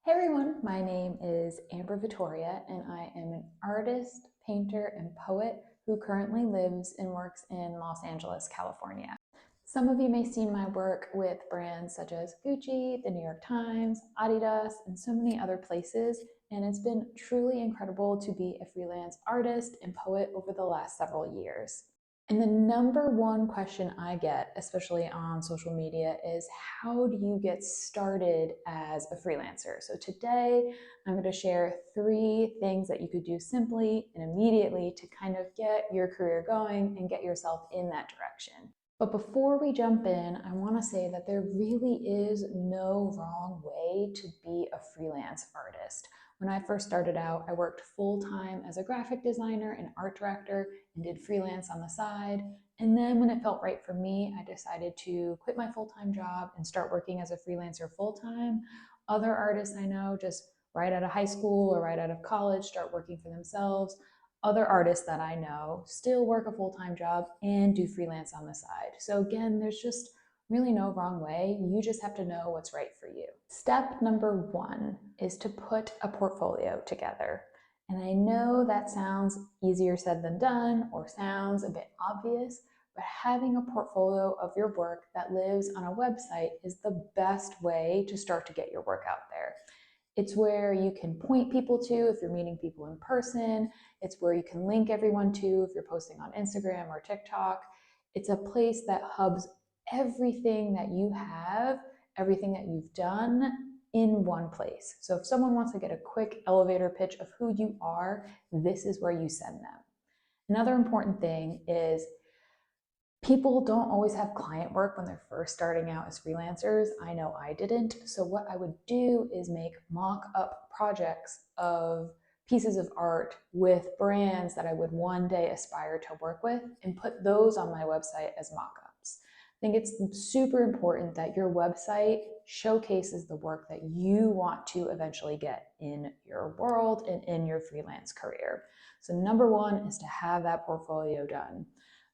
Hey everyone, my name is Vittoria, and I am an artist, painter, and poet who currently lives and works in Los Angeles, California. Some of you may see my work with brands such as Gucci, the New York Times, Adidas, and so many other places, and it's been truly incredible to be a freelance artist and poet over the last several years. And the number one question I get, especially on social media, is how do you get started as a freelancer? So today I'm going to share 3 things that you could do simply and immediately to kind of get your career going and get yourself in that direction. But before we jump in, I want to say that there really is no wrong way to be a freelance artist. When I first started out, I worked full-time as a graphic designer and art director and did freelance on the side. And then when it felt right for me, I decided to quit my full-time job and start working as a freelancer full-time. Other artists I know just right out of high school or right out of college start working for themselves. Other artists that I know still work a full-time job and do freelance on the side. So again, there's just really no wrong way. You just have to know what's right for you. Step number 1 is to put a portfolio together. And I know that sounds easier said than done or sounds a bit obvious, but having a portfolio of your work that lives on a website is the best way to start to get your work out there. It's where you can point people to if you're meeting people in person. It's where you can link everyone to if you're posting on Instagram or TikTok. It's a place that hubs everything that you have, everything that you've done in one place. So if someone wants to get a quick elevator pitch of who you are, this is where you send them. Another important thing is people don't always have client work when they're first starting out as freelancers. I know I didn't. So what I would do is make mock-up projects of pieces of art with brands that I would one day aspire to work with and put those on my website as mock-ups. I think it's super important that your website showcases the work that you want to eventually get in your world and in your freelance career. So number 1 is to have that portfolio done.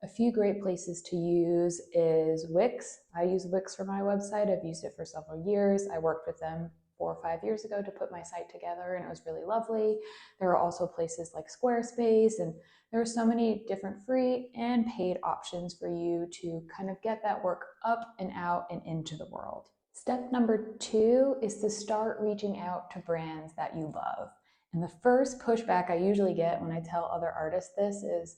A few great places to use is Wix. I use Wix for my website. I've used it for several years. I worked with them 4 or 5 years ago to put my site together, and it was really lovely. There are also places like Squarespace, and there are so many different free and paid options for you to kind of get that work up and out and into the world. Step number 2 is to start reaching out to brands that you love. And the first pushback I usually get when I tell other artists this is,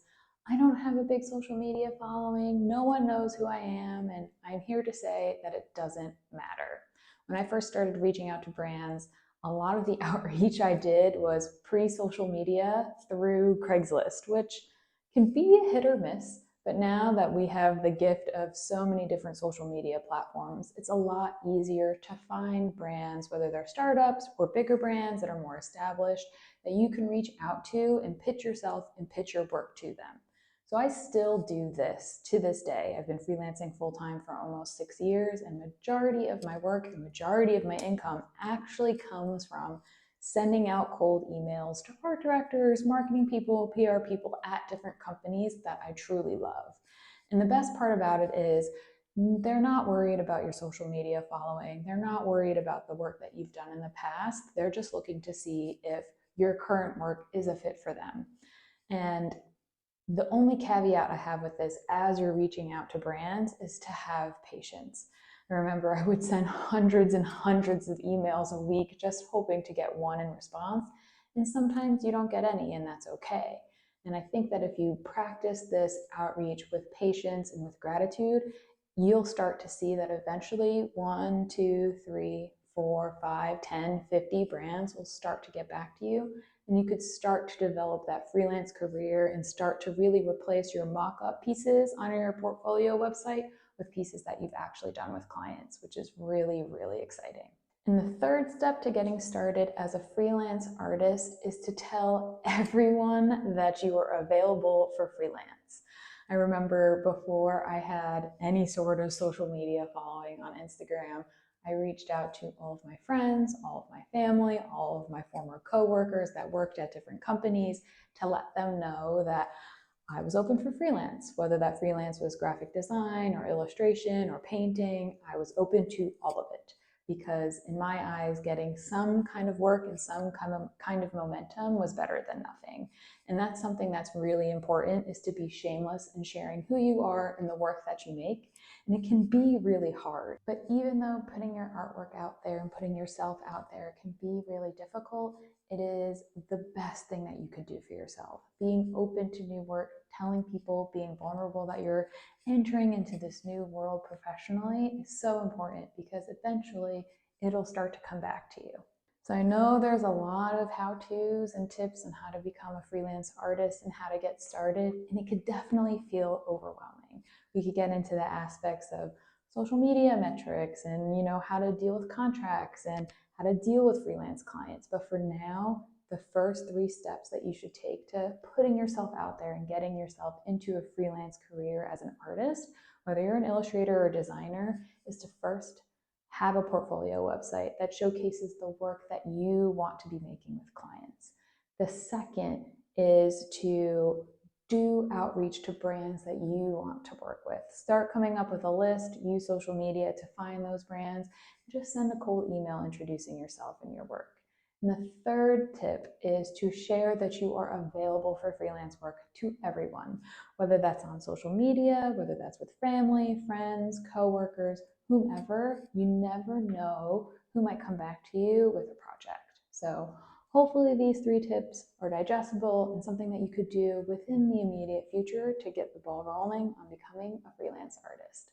I don't have a big social media following, no one knows who I am, and I'm here to say that it doesn't matter. When I first started reaching out to brands, a lot of the outreach I did was pre-social media through Craigslist, which can be a hit or miss, but now that we have the gift of so many different social media platforms, it's a lot easier to find brands, whether they're startups or bigger brands that are more established, that you can reach out to and pitch yourself and pitch your work to them. So I still do this to this day. I've been freelancing full-time for almost 6 years, and majority of my work and majority of my income actually comes from sending out cold emails to art directors, marketing people, PR people at different companies that I truly love. And the best part about it is they're not worried about your social media following. They're not worried about the work that you've done in the past. They're just looking to see if your current work is a fit for them. And the only caveat I have with this as you're reaching out to brands is to have patience. I remember I would send hundreds and hundreds of emails a week just hoping to get one in response. And sometimes you don't get any, and that's okay. And I think that if you practice this outreach with patience and with gratitude, you'll start to see that eventually 1, 2, 3, 4, 5, 10, 50 brands will start to get back to you. And you could start to develop that freelance career and start to really replace your mock-up pieces on your portfolio website with pieces that you've actually done with clients, which is really, really exciting. And the third step to getting started as a freelance artist is to tell everyone that you are available for freelance. I remember before I had any sort of social media following on Instagram, I reached out to all of my friends, all of my family, all of my former coworkers that worked at different companies to let them know that I was open for freelance, whether that freelance was graphic design or illustration or painting. I was open to all of it because in my eyes, getting some kind of work and some kind of momentum was better than nothing. And that's something that's really important, is to be shameless in sharing who you are and the work that you make. And it can be really hard. But even though putting your artwork out there and putting yourself out there can be really difficult, it is the best thing that you could do for yourself. Being open to new work, telling people, being vulnerable that you're entering into this new world professionally is so important, because eventually it'll start to come back to you. So I know there's a lot of how-tos and tips on how to become a freelance artist and how to get started, and it could definitely feel overwhelming. We could get into the aspects of social media metrics and how to deal with contracts and how to deal with freelance clients. But for now, the first 3 steps that you should take to putting yourself out there and getting yourself into a freelance career as an artist, whether you're an illustrator or designer, is to first have a portfolio website that showcases the work that you want to be making with clients. The second is to do outreach to brands that you want to work with. Start coming up with a list, use social media to find those brands, and just send a cold email introducing yourself and your work. And the third tip is to share that you are available for freelance work to everyone, whether that's on social media, whether that's with family, friends, coworkers, whomever. You never know who might come back to you with a project. So hopefully these 3 tips are digestible and something that you could do within the immediate future to get the ball rolling on becoming a freelance artist.